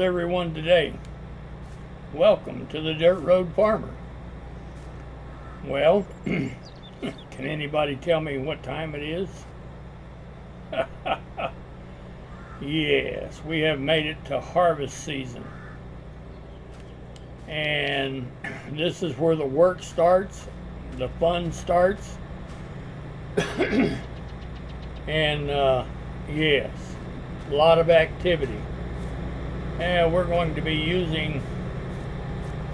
everyone today? Welcome to the Dirt Road Farmer. Well, can anybody tell me what time it is? Yes, we have made it to harvest season. And this is where the work starts, the fun starts. And yes, a lot of activity. And we're going to be using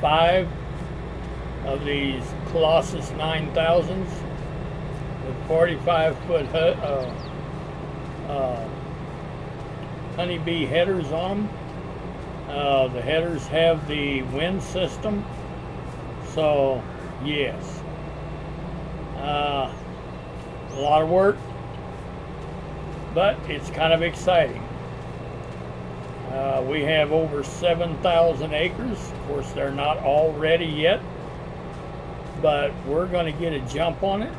5 of these Colossus 9000s with 45-foot honeybee headers on them. The headers have the wind system, so yes, a lot of work, but it's kind of exciting. We have over 7,000 acres. Of course, they're not all ready yet, but we're going to get a jump on it.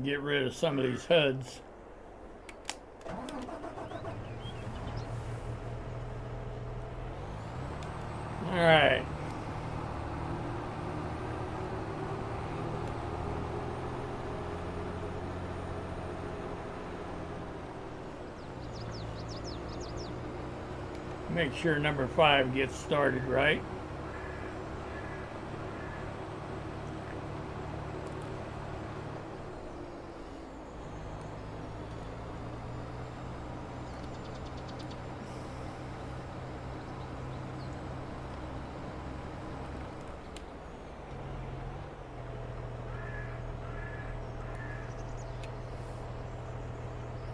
Get rid of some of these HUDs. All right. Make sure number 5 gets started right.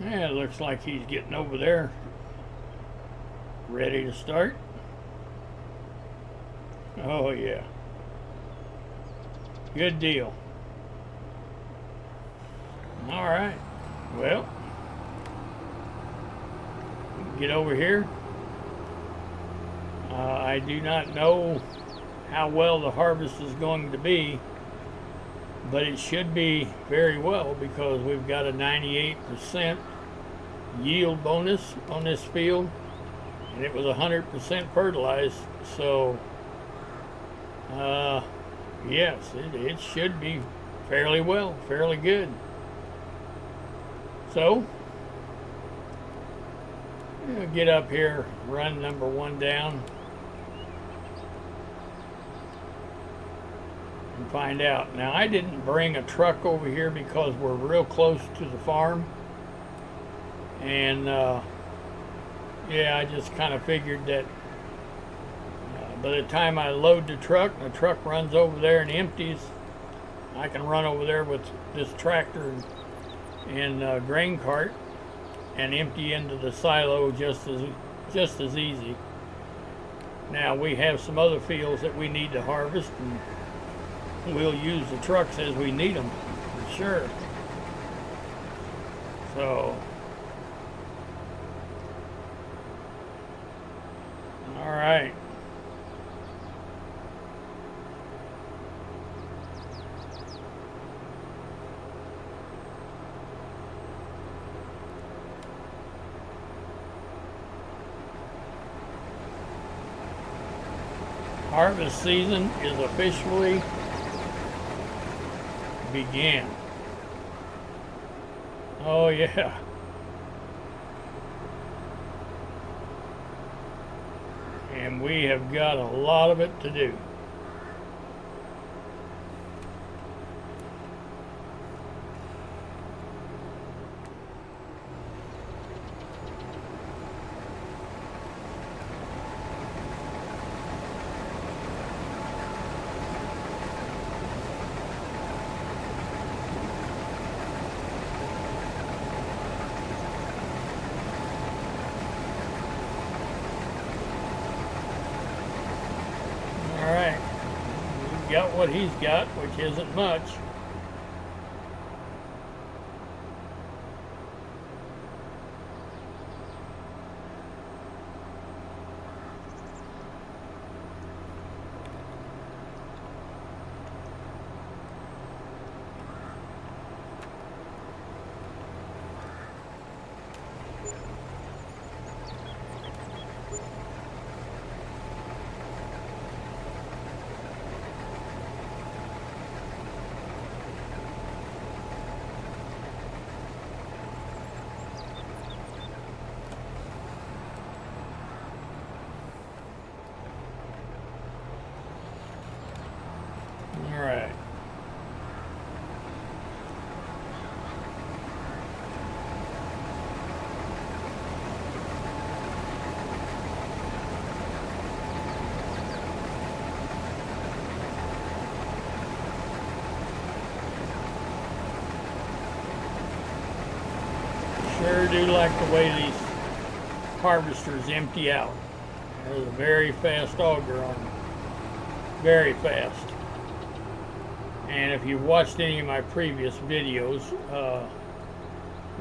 Yeah, it looks like he's getting over there. Ready to start? Oh yeah. Good deal. All right. Well, get over here. I do not know how well the harvest is going to be, but it should be very well because we've got a 98% yield bonus on this field. And it was 100% fertilized, so yes, it should be fairly well, fairly good. So, get up here, run number 1 down, and find out. Now, I didn't bring a truck over here because we're real close to the farm, and yeah, I just kind of figured that by the time I load the truck runs over there and empties, I can run over there with this tractor and grain cart and empty into the silo just as easy. Now we have some other fields that we need to harvest, and we'll use the trucks as we need them, for sure. So. All right. Harvest season is officially began. Oh yeah. And we have got a lot of it to do. Alright, we've got what he's got, which isn't much. sure do like the way these harvesters empty out. There's a very fast auger on them. Very fast. And if you watched any of my previous videos,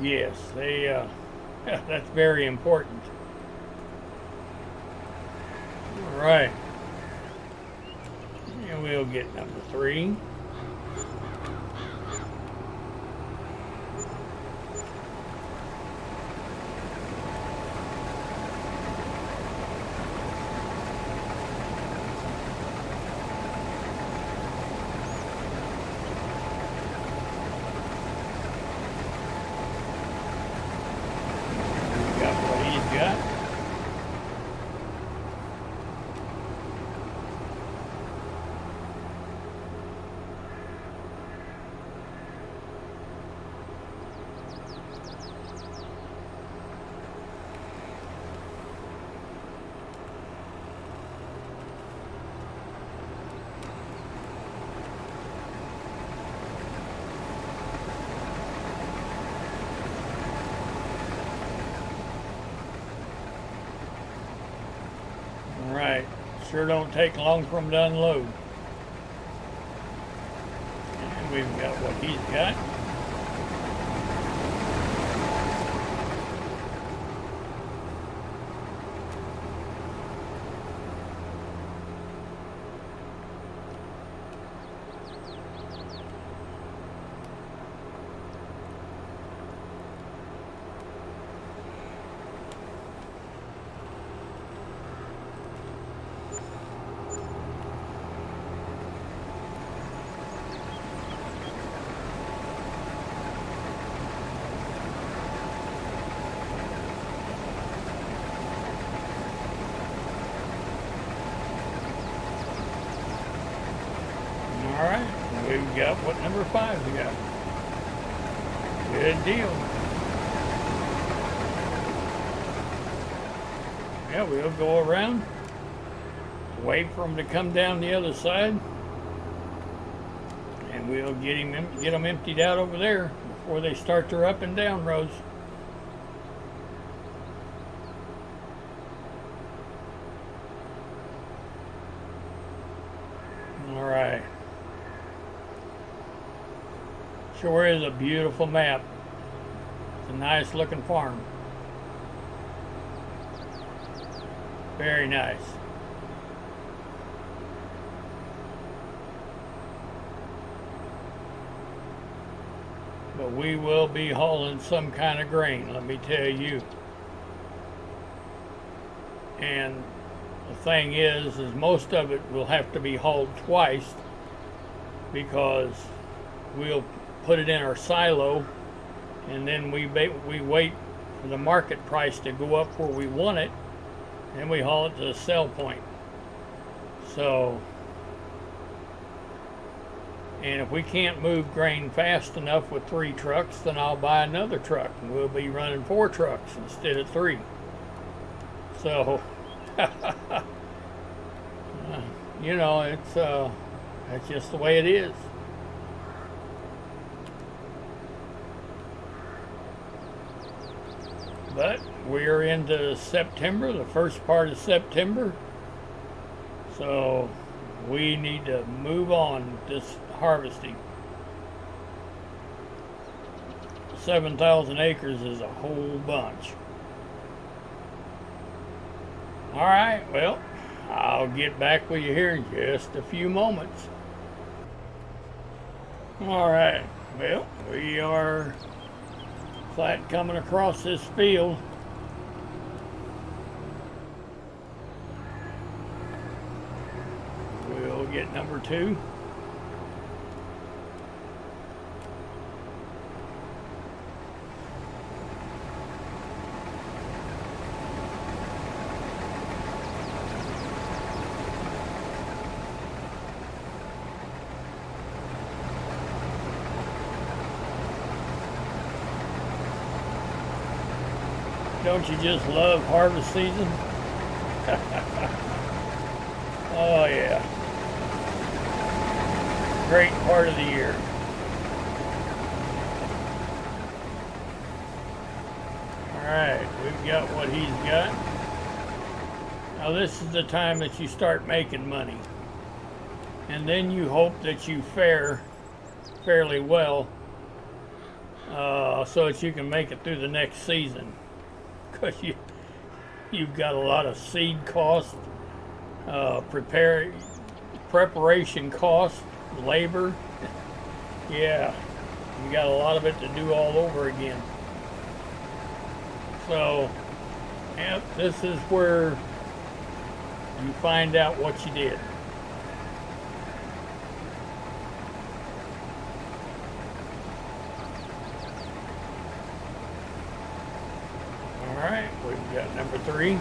yes, they that's very important. All right. And we'll get number 3. Right, sure don't take long for them to unload. And we've got what he's got. All right, we've got what number 5 we got. Good deal. Yeah, we'll go around, wait for them to come down the other side, and we'll get them emptied out over there before they start their up and down rows. All right. Sure is a beautiful map. It's a nice looking farm. Very nice. But we will be hauling some kind of grain, let me tell you. And the thing is most of it will have to be hauled twice, because we'll put it in our silo, and then we wait for the market price to go up where we want it, and we haul it to the sell point. So, and if we can't move grain fast enough with 3 trucks, then I'll buy another truck, and we'll be running 4 trucks instead of 3. So, you know, it's that's just the way it is. But we're into September, the first part of September, so we need to move on with this harvesting. 7,000 acres is a whole bunch. All right, well, I'll get back with you here in just a few moments. All right, well, we are flat coming across this field. We'll get number 2. Don't you just love harvest season? Oh yeah. Great part of the year. Alright, we've got what he's got. Now this is the time that you start making money. And then you hope that you fare fairly well so that you can make it through the next season. Because you've got a lot of seed cost, preparation cost, labor. Yeah, you got a lot of it to do all over again. So, yeah, this is where you find out what you did. Alright, we've got number 3.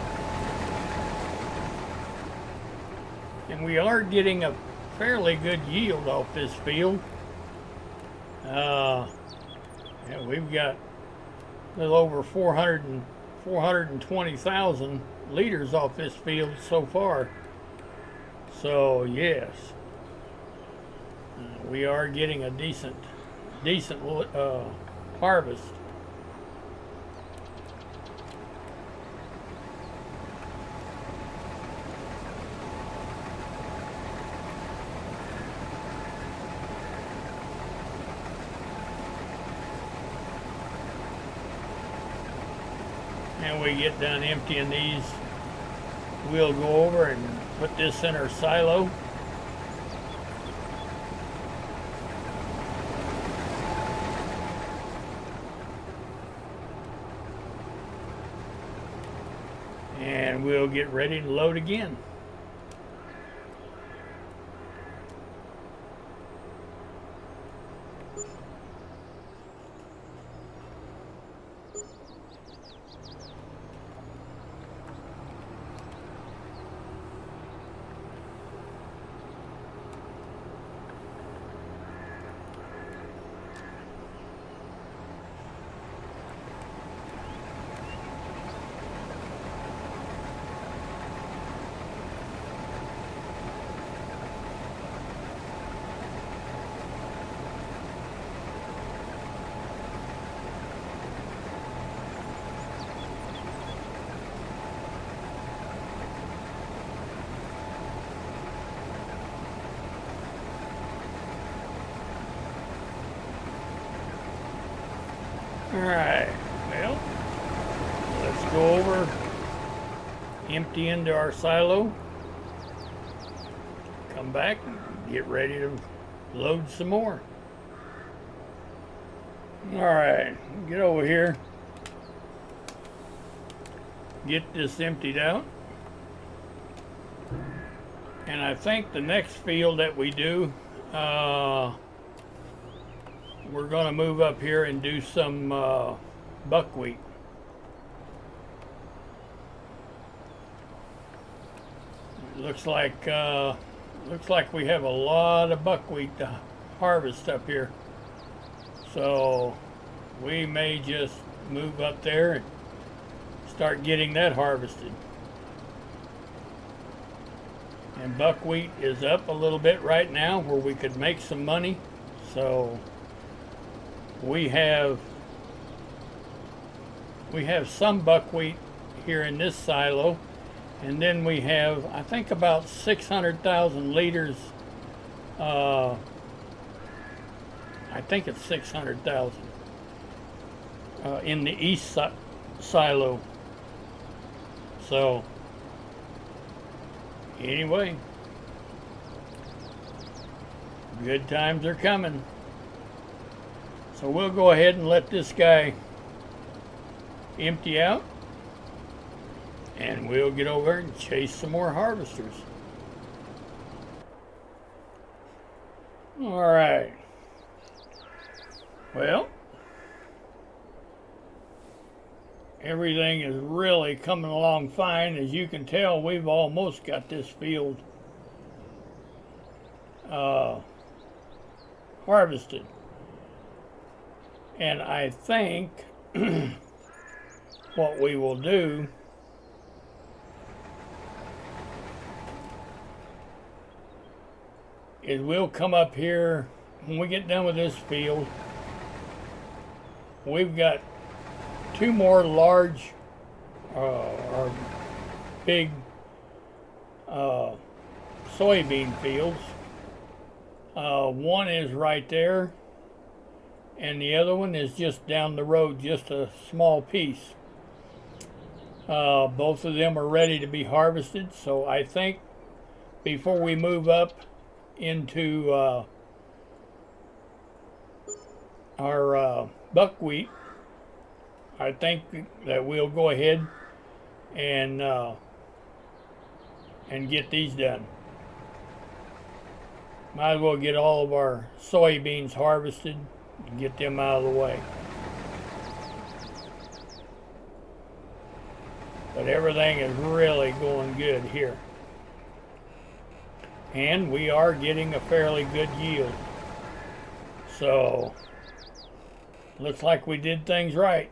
And we are getting a fairly good yield off this field. Yeah, we've got a little over 420,000 liters off this field so far. So yes, we are getting a decent harvest. And we get done emptying these, we'll go over and put this in our silo. And we'll get ready to load again. Alright, well, let's go over, empty into our silo, come back and get ready to load some more. Alright, get over here, get this emptied out, and I think the next field that we do, we're going to move up here and do some buckwheat. Looks like we have a lot of buckwheat to harvest up here. So we may just move up there and start getting that harvested. And buckwheat is up a little bit right now where we could make some money. So we have some buckwheat here in this silo, and then we have, I think, about 600,000 liters. I think it's 600,000 in the east silo. So anyway, good times are coming. So we'll go ahead and let this guy empty out, and we'll get over and chase some more harvesters. All right. Well, everything is really coming along fine. As you can tell, we've almost got this field harvested. And I think what we will do is we'll come up here when we get done with this field. We've got two more large or big soybean fields. One is right there, and the other one is just down the road, just a small piece. Both of them are ready to be harvested, so I think before we move up into our buckwheat, I think that we'll go ahead and get these done. Might as well get all of our soybeans harvested and get them out of the way. But everything is really going good here. And we are getting a fairly good yield. So, looks like we did things right.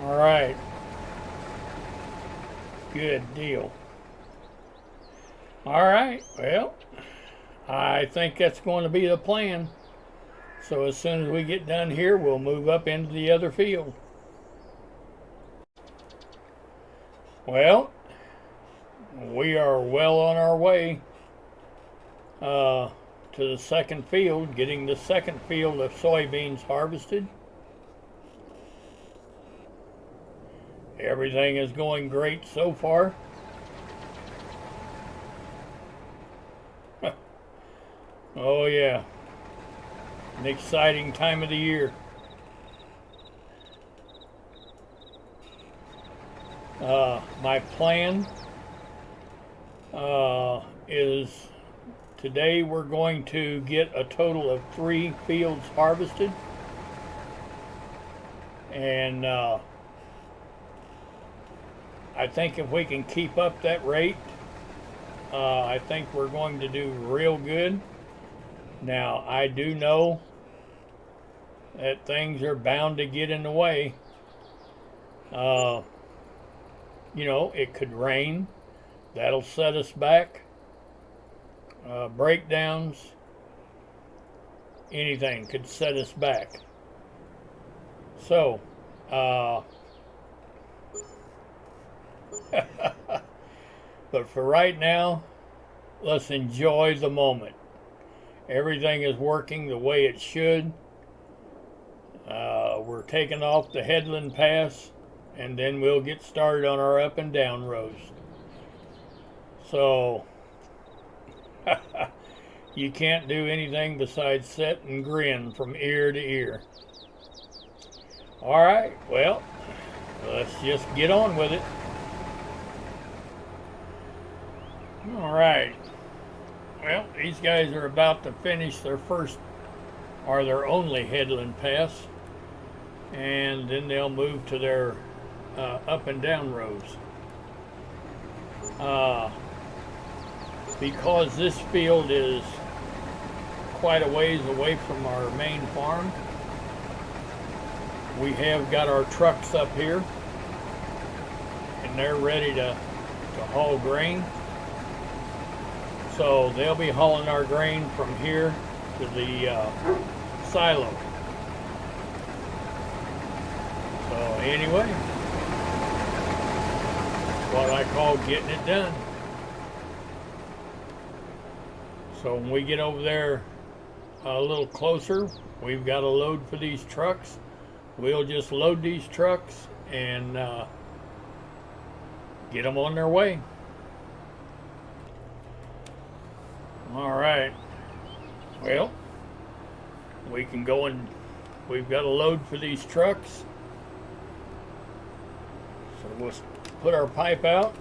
All right. Good deal. All right, well, I think that's going to be the plan. So as soon as we get done here, we'll move up into the other field. Well, we are well on our way to the second field, getting the second field of soybeans harvested. Everything is going great so far. Oh yeah, an exciting time of the year. My plan is today we're going to get a total of 3 fields harvested, and I think if we can keep up that rate, I think we're going to do real good. Now, I do know that things are bound to get in the way. You know, it could rain. That'll set us back. Breakdowns. Anything could set us back. So, but for right now, let's enjoy the moment. Everything is working the way it should. We're taking off the headland pass, and then we'll get started on our up and down rows. So, you can't do anything besides sit and grin from ear to ear. All right, well, let's just get on with it. All right. Well, these guys are about to finish their first or their only headland pass, and then they'll move to their up and down rows. Because this field is quite a ways away from our main farm, we have got our trucks up here, and they're ready to haul grain. So they'll be hauling our grain from here to the silo. So anyway, what I call getting it done. So when we get over there a little closer, we've got a load for these trucks. We'll just load these trucks and get them on their way. All right, well, we can go and we've got a load for these trucks. So we'll put our pipe out.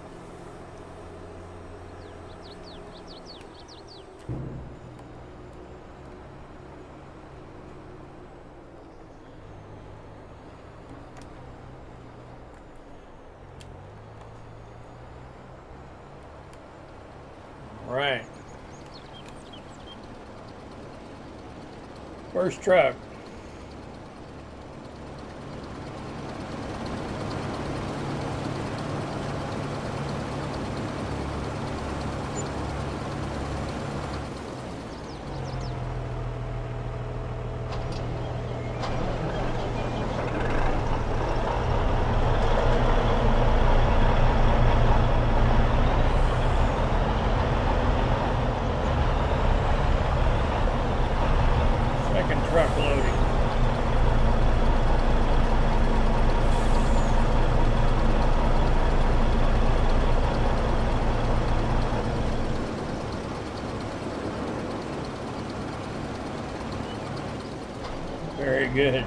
All right. First truck. Very good.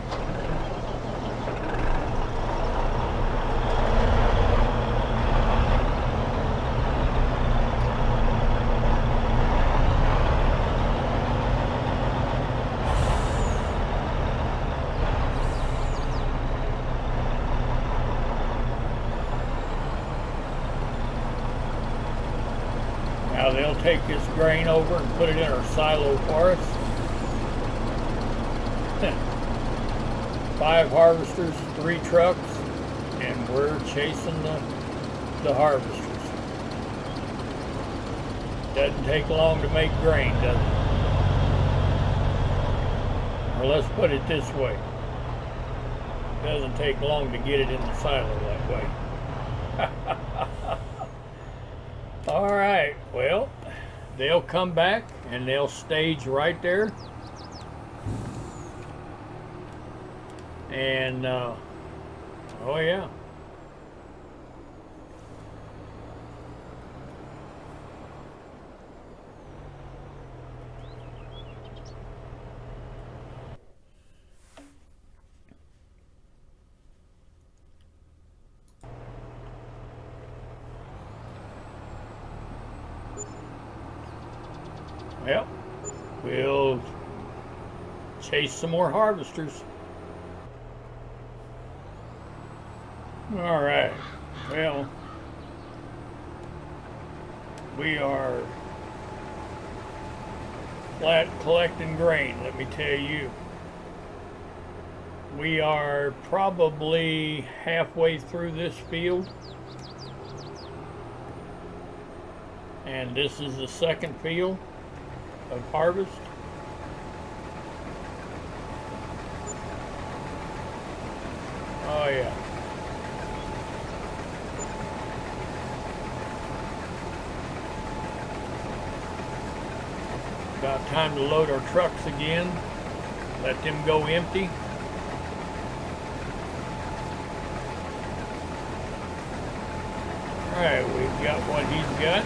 Now they'll take this grain over and put it in our silo for us. 5 harvesters, 3 trucks, and we're chasing the harvesters. Doesn't take long to make grain, does it? Or let's put it this way. Doesn't take long to get it in the silo that way. All right, well, they'll come back and they'll stage right there. And, oh yeah. Well, we'll chase some more harvesters. All right, well, we are flat collecting grain, let me tell you. We are probably halfway through this field. And this is the second field of harvest. Oh yeah. About time to load our trucks again. Let them go empty. Alright, we've got what he's got.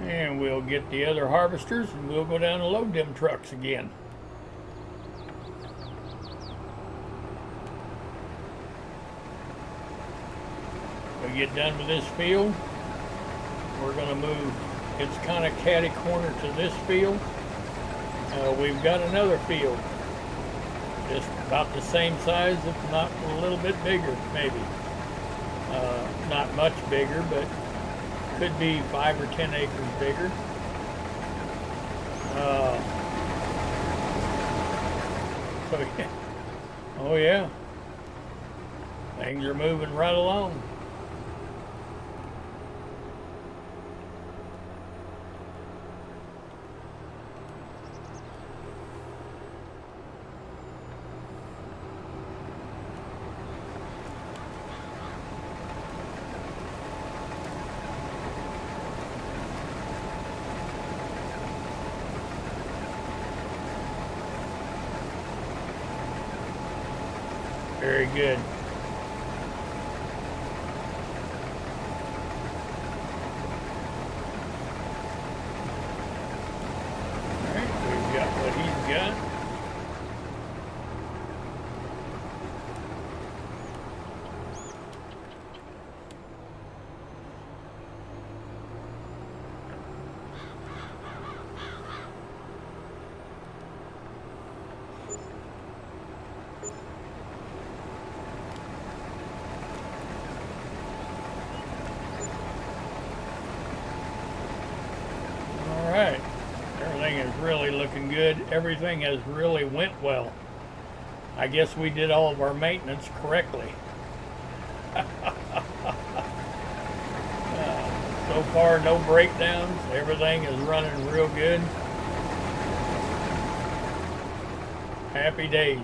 And we'll get the other harvesters and we'll go down and load them trucks again. We get done with this field, we're going to move. It's kind of catty corner to this field. We've got another field, just about the same size, if not a little bit bigger, maybe. Not much bigger, but could be 5 or 10 acres bigger. So yeah. Oh yeah, things are moving right along. Very good. All right, we've got what he's got. Alright, everything is really looking good. Everything has really went well. I guess we did all of our maintenance correctly. So far, no breakdowns. Everything is running real good. Happy days.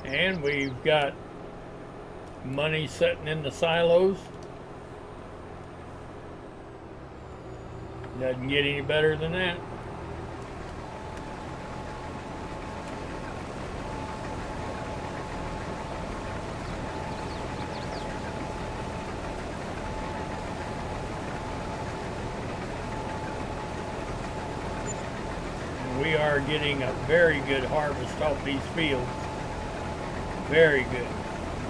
And we've got money sitting in the silos. Doesn't get any better than that. We are getting a very good harvest off these fields. Very good.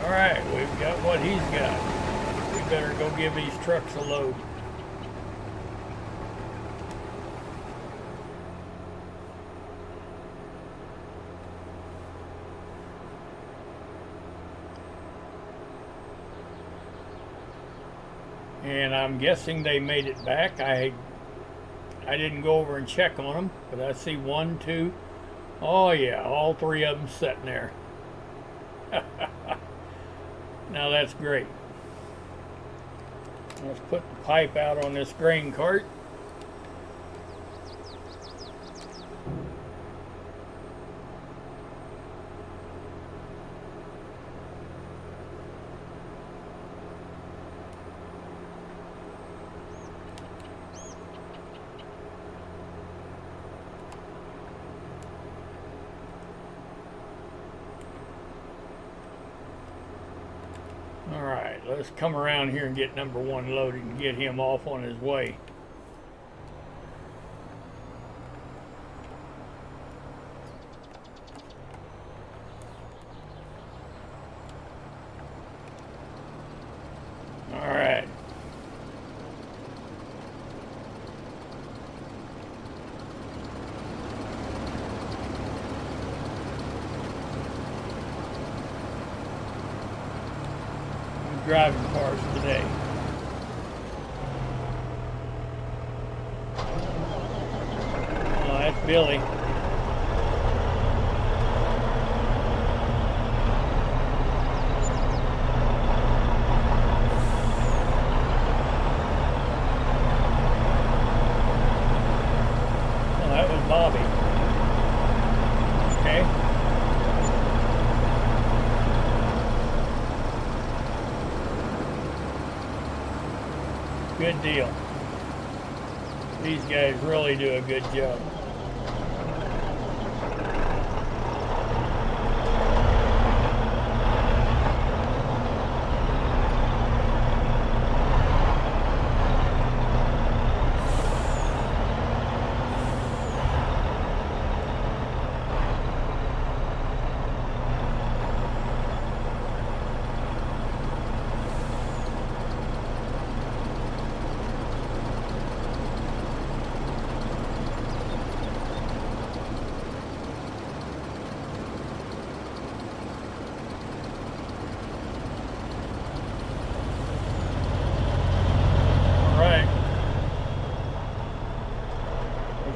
All right, we've got what he's got. We better go give these trucks a load. And I'm guessing they made it back. I didn't go over and check on them, but I see 1, 2. Oh yeah, all 3 of them sitting there. Now that's great. Let's put the pipe out on this grain cart. Alright, let's come around here and get number 1 loaded and get him off on his way. Alright. Driving cars today. Oh, that's Billy. Oh, that was Bobby. Okay. Good deal. These guys really do a good job.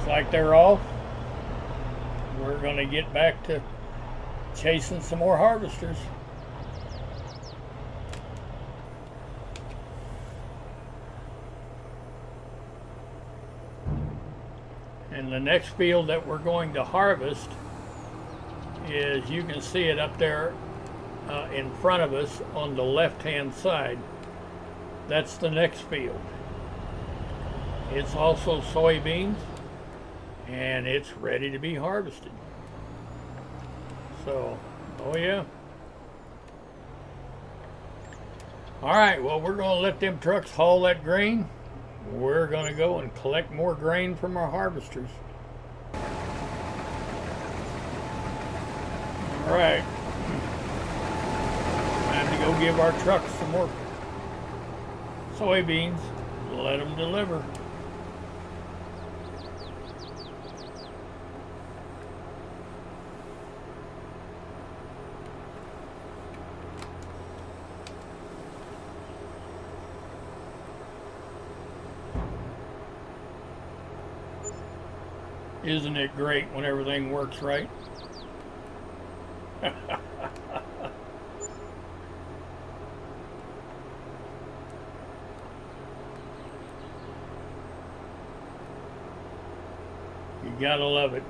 Like they're off. We're going to get back to chasing some more harvesters. And the next field that we're going to harvest is, you can see it up there in front of us on the left hand side. That's the next field. It's also soybeans, and it's ready to be harvested. So, oh yeah. All right, well, we're going to let them trucks haul that grain. We're going to go and collect more grain from our harvesters. All right. Time to go give our trucks some more soybeans. Let them deliver. Isn't it great when everything works right? You gotta love it.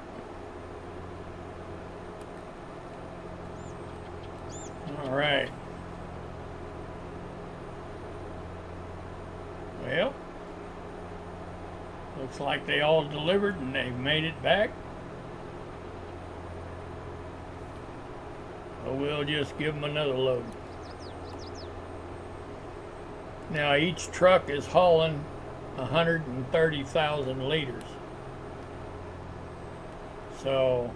All right. Well, looks like they all delivered and they've made it back. So we'll just give them another load. Now each truck is hauling 130,000 liters. So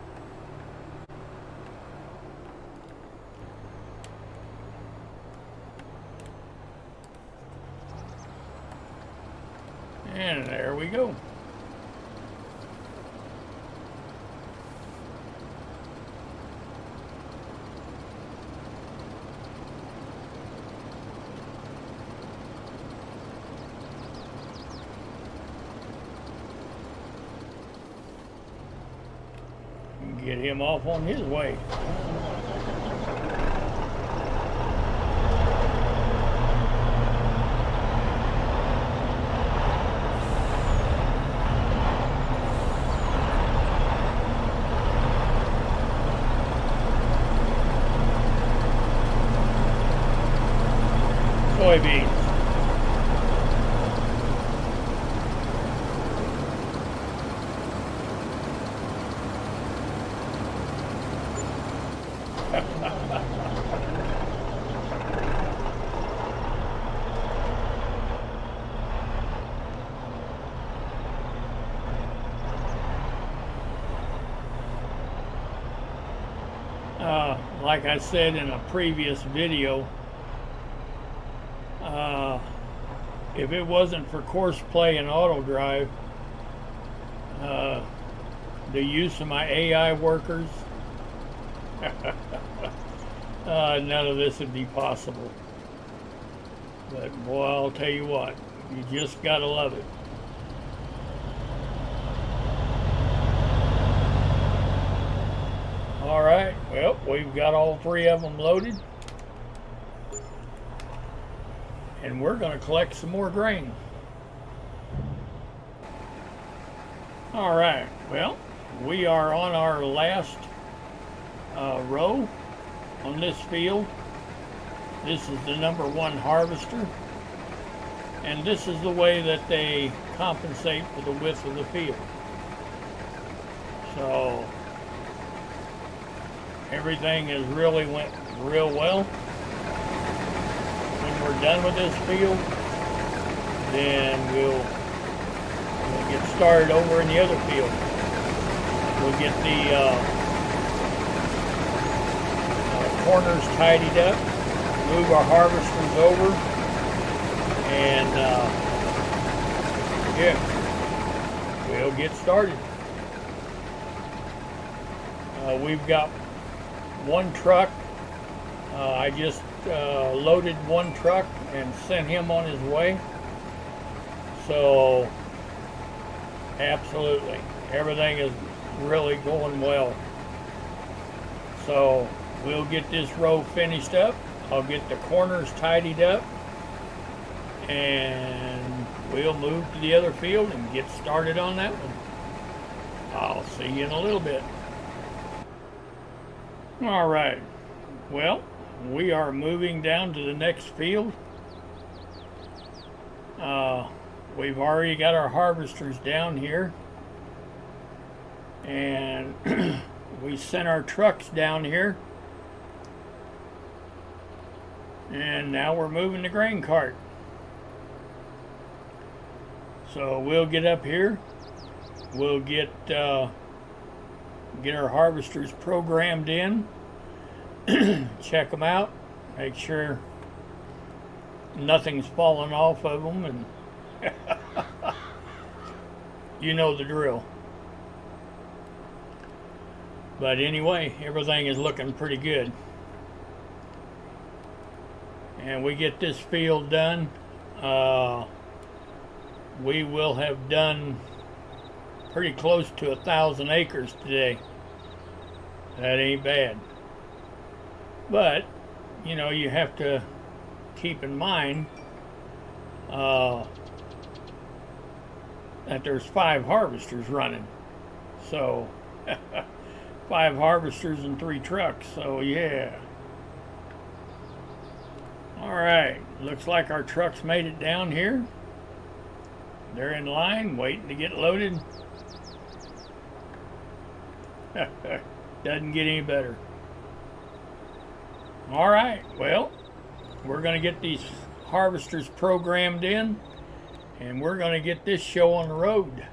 and there we go. Get him off on his way. Soybeans. Like I said in a previous video, if it wasn't for Courseplay and Autodrive, the use of my AI workers, none of this would be possible. But boy, I'll tell you what, you just gotta love it. All right, well, we've got all three of them loaded. And we're going to collect some more grain. All right, well, we are on our last row on this field. This is the number 1 harvester. And this is the way that they compensate for the width of the field. So everything has really went real well. When we're done with this field, then we'll get started over in the other field. We'll get the corners tidied up, move our harvesters over, and yeah, we'll get started. We've got one truck. I just loaded one truck and sent him on his way. So absolutely, everything is really going well. So we'll get this row finished up. I'll get the corners tidied up, and we'll move to the other field and get started on that one. I'll see you in a little bit. All right, well, we are moving down to the next field. We've already got our harvesters down here, and we sent our trucks down here, and now we're moving the grain cart. So we'll get up here, we'll get our harvesters programmed in, check them out, make sure nothing's falling off of them, and you know the drill. But anyway, everything is looking pretty good. And we get this field done, we will have done pretty close to 1,000 acres today. That ain't bad. But, you know, you have to keep in mind that there's 5 harvesters running. So 5 harvesters and 3 trucks. So yeah. All right, looks like our trucks made it down here. they're in line waiting to get loaded. Doesn't get any better. All right, well, we're going to get these harvesters programmed in, and we're going to get this show on the road.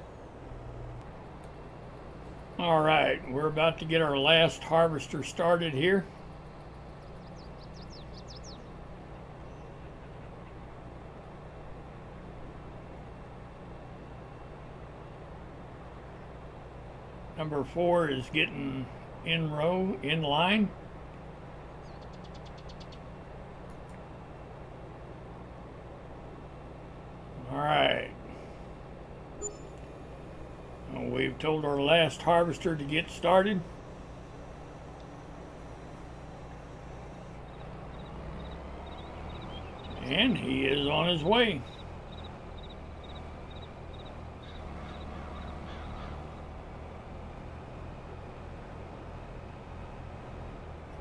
All right, we're about to get our last harvester started here. Number 4 is getting in line. All right. Well, we've told our last harvester to get started. And he is on his way.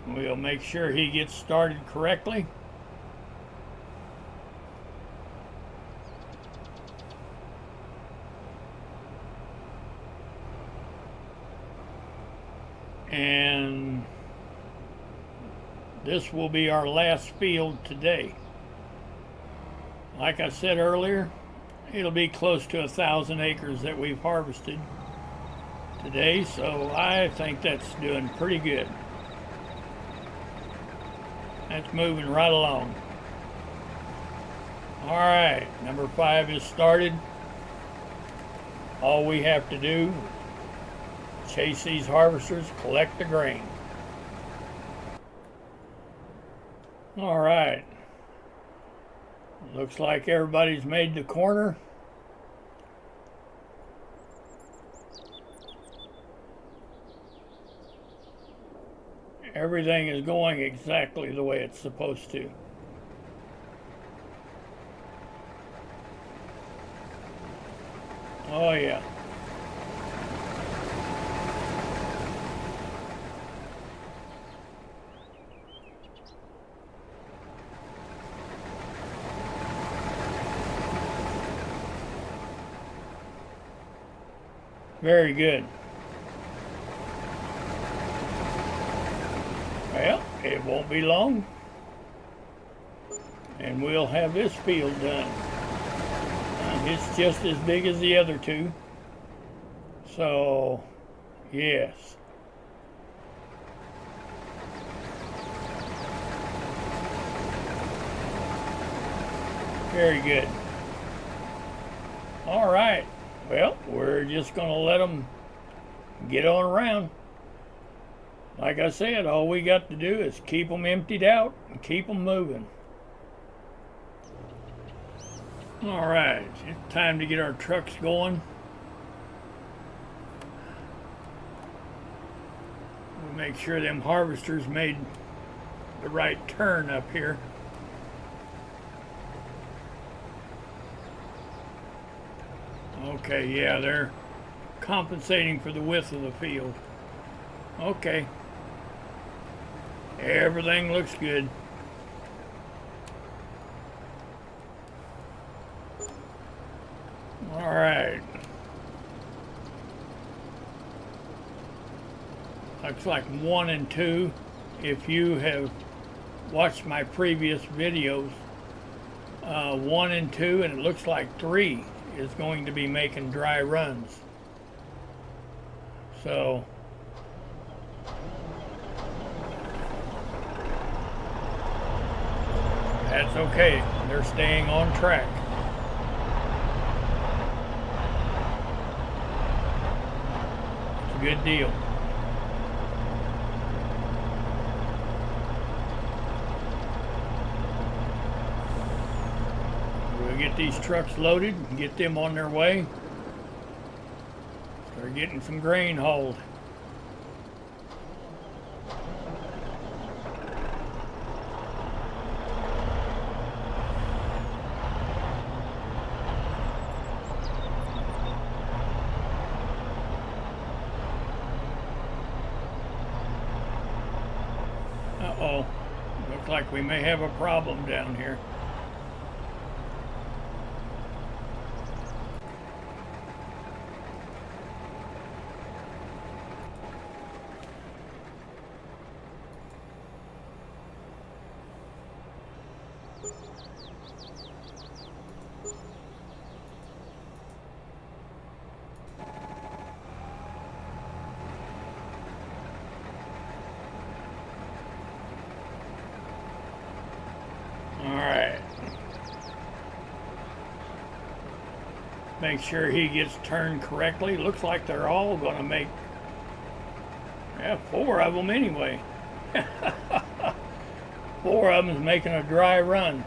We'll make sure he gets started correctly. And this will be our last field today. Like I said earlier, it'll be close to 1,000 acres that we've harvested today, so I think that's doing pretty good. That's moving right along. All right, number 5 is started. All we have to do, chase these harvesters, collect the grain. All right. Looks like everybody's made the corner. Everything is going exactly the way it's supposed to. Oh yeah. Very good. Well, it won't be long, and we'll have this field done. It's just as big as the other two, so yes. Very good. All right. Well, we're just going to let them get on around. Like I said, all we got to do is keep them emptied out and keep them moving. All right, it's time to get our trucks going. We'll make sure them harvesters made the right turn up here. Okay, yeah, they're compensating for the width of the field. Okay. Everything looks good. All right. Looks like 1 and 2. If you have watched my previous videos, 1 and 2, and it looks like 3 is going to be making dry runs. So that's okay. They're staying on track. It's a good deal. We'll get these trucks loaded and get them on their way. Start getting some grain hauled. Uh-oh. Looks like we may have a problem down here. make sure he gets turned correctly. Looks like they're all going to make, yeah, 4 of them anyway. 4 of them is making a dry run.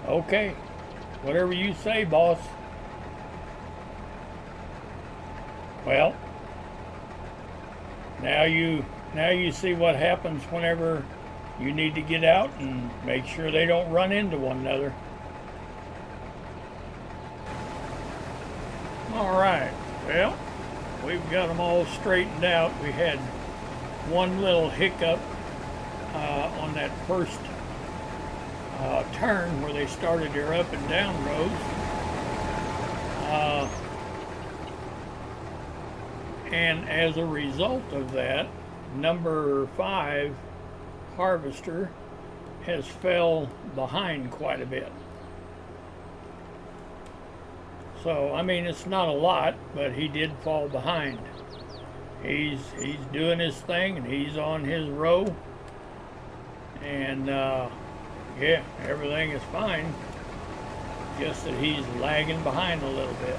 Okay, whatever you say, boss. Well, now you see what happens whenever you need to get out and make sure they don't run into one another. All right, well, we've got them all straightened out. We had one little hiccup on that first turn where they started their up and down rows. And as a result of that, number 5 harvester has fell behind quite a bit. So, I mean, it's not a lot, but he did fall behind. He's doing his thing, and he's on his row. And, yeah, everything is fine. Just that he's lagging behind a little bit.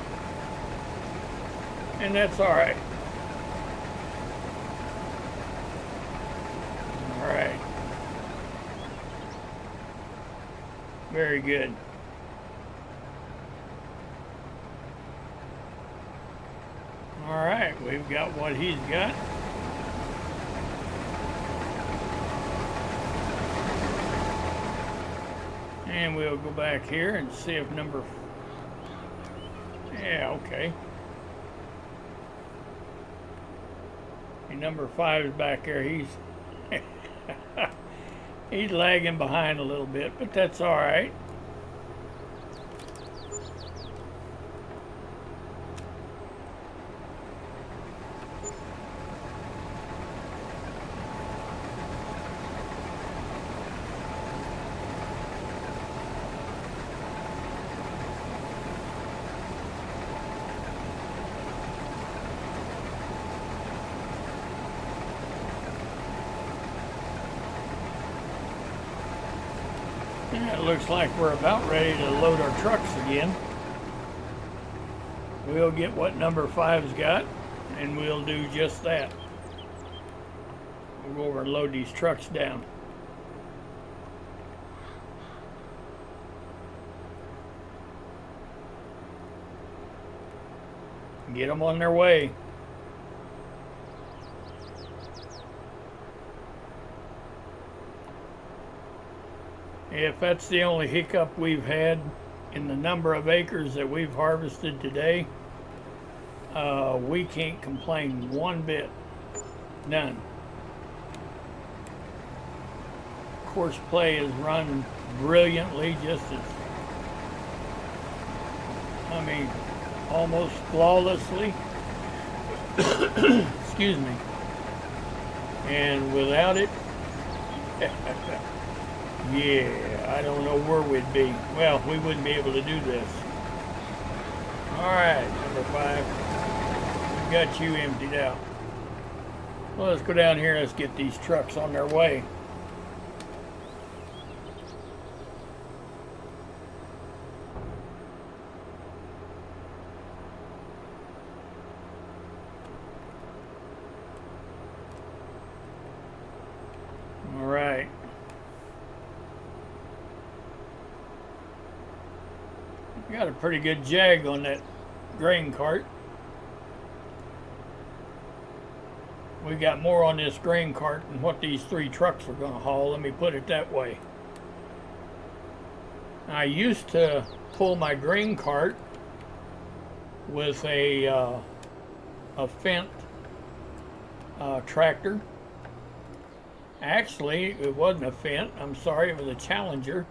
And that's all right. All right. Very good. All right, we've got what he's got. And we'll go back here and see if yeah, okay. And number 5 is back there. He's he's lagging behind a little bit, but that's all right. It looks like we're about ready to load our trucks again. We'll get what number 5's got, and we'll do just that. We'll go over and load these trucks down. Get them on their way. If that's the only hiccup we've had in the number of acres that we've harvested today, we can't complain one bit. None. Courseplay is run brilliantly, just as, I mean, almost flawlessly. Excuse me. And without it, yeah, I don't know where we'd be. Well, we wouldn't be able to do this. Alright, number 5. We've got you emptied out. Well, let's go down here and let's get these trucks on their way. Alright. Got a pretty good jag on that grain cart. We got more on this grain cart than what these 3 trucks are going to haul. Let me put it that way. I used to pull my grain cart with a Fendt tractor. Actually, it wasn't a Fendt. I'm sorry, it was a Challenger.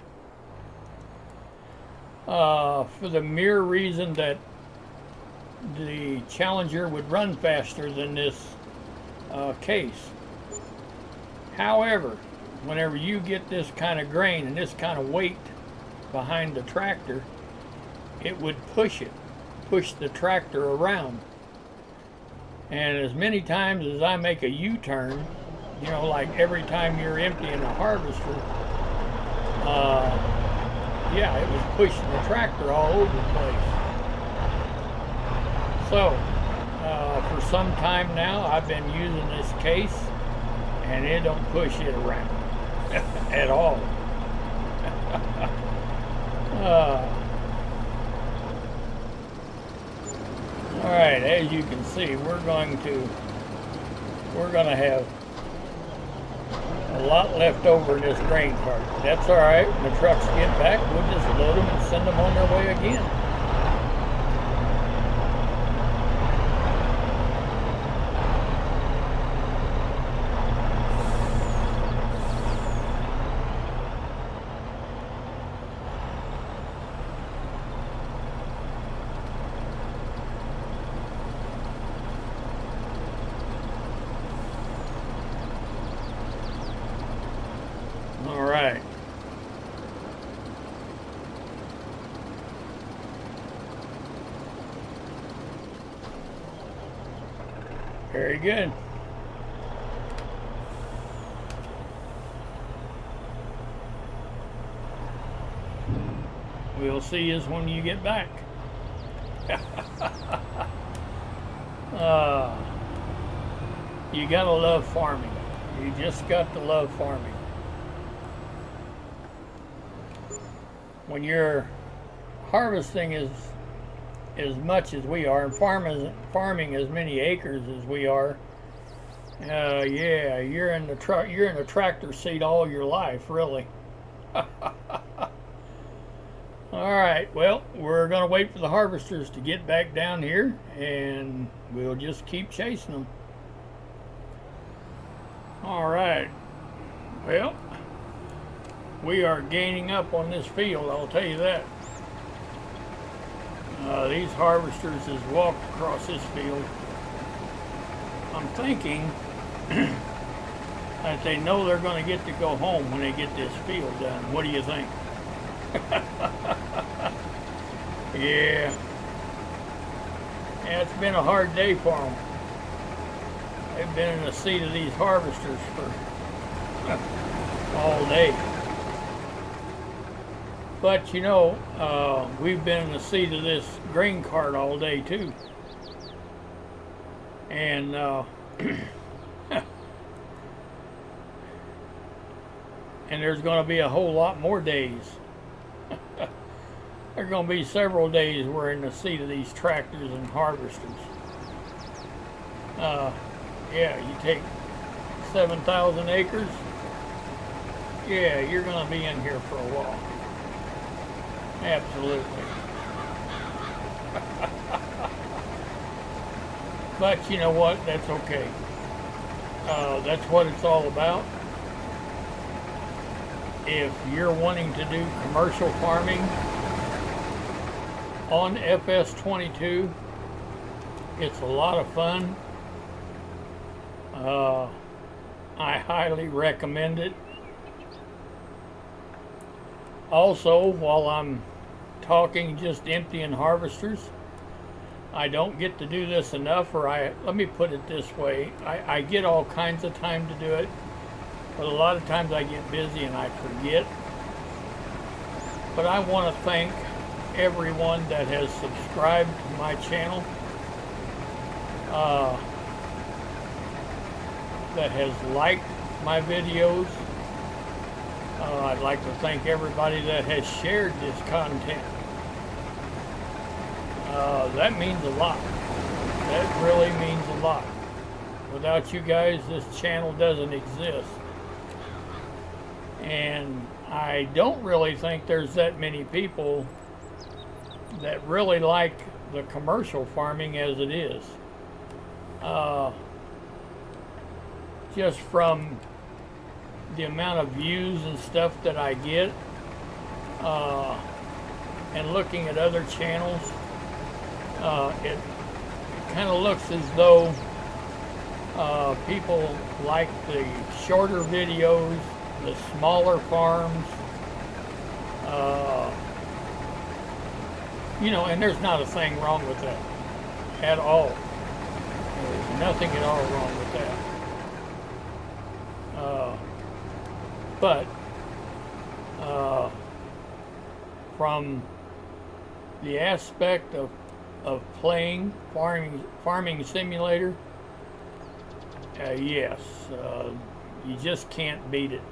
For the mere reason that the Challenger would run faster than this case. However, whenever you get this kind of grain and this kind of weight behind the tractor, it would push the tractor around. And as many times as I make a U-turn, you know, like every time you're emptying a harvester, yeah, it was pushing the tractor all over the place. So, for some time now, I've been using this case, and it don't push it around at all. All right, as you can see, we're going to have a lot left over in this grain cart. That's all right. When the trucks get back, we'll just load them and send them on their way again. All right. Very good. We'll see you when you get back. You gotta love farming. You just got to love farming. When you're harvesting as much as we are, and farming as many acres as we are, yeah, you're in the tractor seat all your life, really. All right, well, we're gonna wait for the harvesters to get back down here, and we'll just keep chasing them. All right, well, we are gaining up on this field, I'll tell you that. These harvesters has walked across this field. I'm thinking that they know they're going to get to go home when they get this field done. What do you think? Yeah, it's been a hard day for them. They've been in the seat of these harvesters for all day. But you know, we've been in the seat of this grain cart all day too. And and there's going to be a whole lot more days. There's going to be several days we're in the seat of these tractors and harvesters. Yeah, you take 7,000 acres. Yeah, you're going to be in here for a while. Absolutely. But you know what? That's okay. That's what it's all about. If you're wanting to do commercial farming on FS22, it's a lot of fun. I highly recommend it. Also, while I'm talking just emptying harvesters, I don't get to do this enough, or let me put it this way, I get all kinds of time to do it, but a lot of times I get busy and I forget. But I want to thank everyone that has subscribed to my channel, that has liked my videos. I'd like to thank everybody that has shared this content. That means a lot. That really means a lot. Without you guys, this channel doesn't exist. And I don't really think there's that many people that really like the commercial farming as it is. Just from the amount of views and stuff that I get, and looking at other channels, it kind of looks as though people like the shorter videos, the smaller farms, you know, and there's not a thing wrong with that at all. There's nothing at all wrong with that. But from the aspect of of playing farming simulator, yes, you just can't beat it.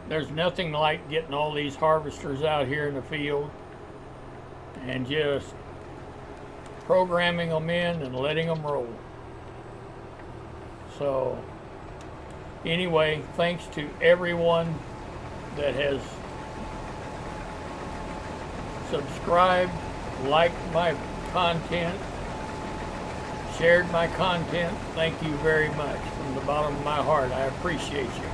There's nothing like getting all these harvesters out here in the field and just programming them in and letting them roll. So anyway, thanks to everyone that has subscribed, liked my content, shared my content. Thank you very much from the bottom of my heart. I appreciate you.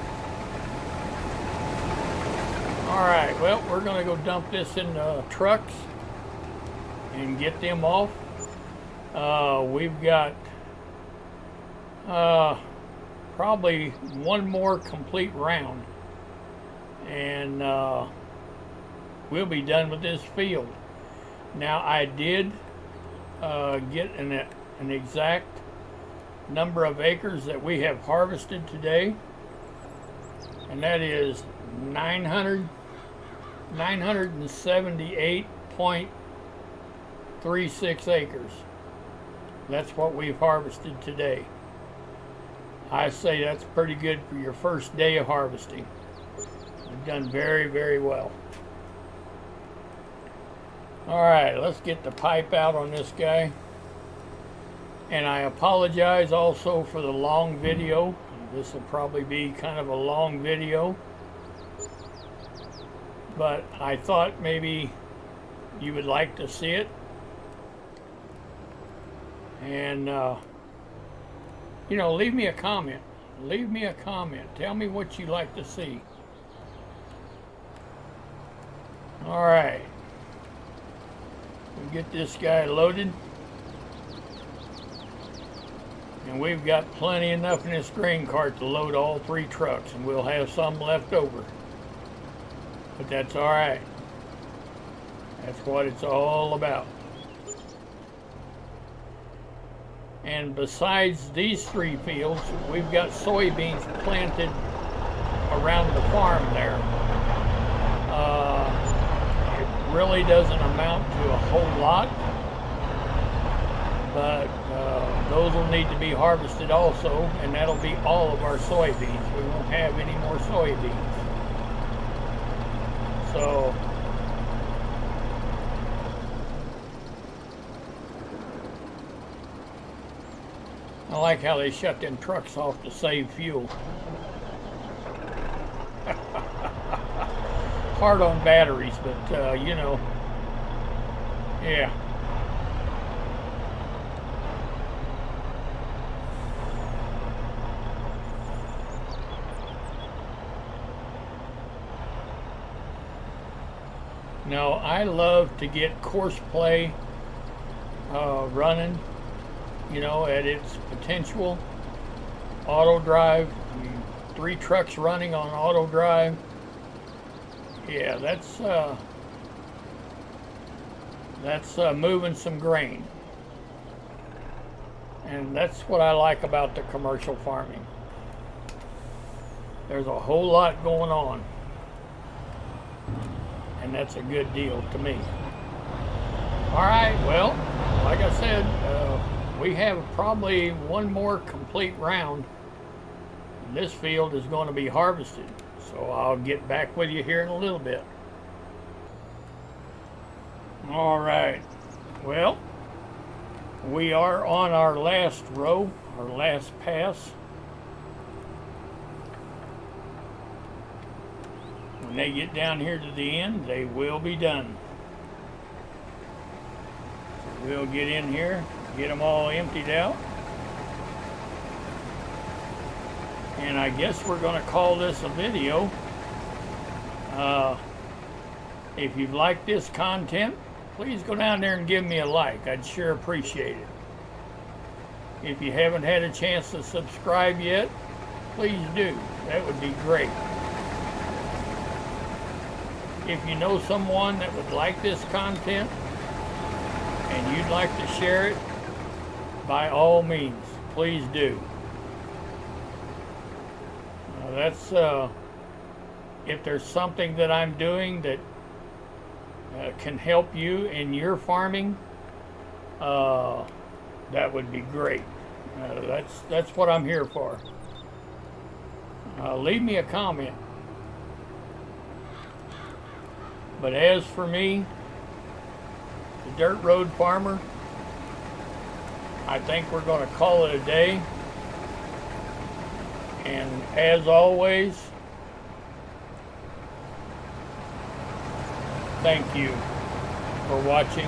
Alright, well, we're going to go dump this in the trucks and get them off. We've got probably one more complete round, and we'll be done with this field. Now, I did get an exact number of acres that we have harvested today, and that is 978.36 acres. That's what we've harvested today. I say that's pretty good for your first day of harvesting. We've done very, very well. Alright, let's get the pipe out on this guy. And I apologize also for the long video. This will probably be kind of a long video, but I thought maybe you would like to see it. And you know, leave me a comment. Leave me a comment. Tell me what you like to see. Alright. We'll get this guy loaded. And we've got plenty enough in this grain cart to load all 3 trucks, and we'll have some left over. But that's alright. That's what it's all about. And besides these 3 fields, we've got soybeans planted around the farm there. It really doesn't amount to a whole lot, but those will need to be harvested also, and that'll be all of our soybeans. We won't have any more soybeans. So I like how they shut them trucks off to save fuel. Hard on batteries, but you know, yeah. Now, I love to get Courseplay running, you know, at its potential. Autodrive, 3 trucks running on autodrive. Yeah, that's moving some grain. And that's what I like about the commercial farming. There's a whole lot going on. And that's a good deal to me. Alright, well, like I said, we have probably one more complete round. This field is going to be harvested, so I'll get back with you here in a little bit. Alright, well, we are on our last row, our last pass. When they get down here to the end, they will be done. So we'll get in here, get them all emptied out. And I guess we're going to call this a video. If you've liked this content, please go down there and give me a like. I'd sure appreciate it. If you haven't had a chance to subscribe yet, please do. That would be great. If you know someone that would like this content and you'd like to share it, by all means, please do. That's if there's something that I'm doing that can help you in your farming, that would be great. That's what I'm here for. Leave me a comment. But as for me, the Dirt Road Farmer, I think we're going to call it a day. And as always, thank you for watching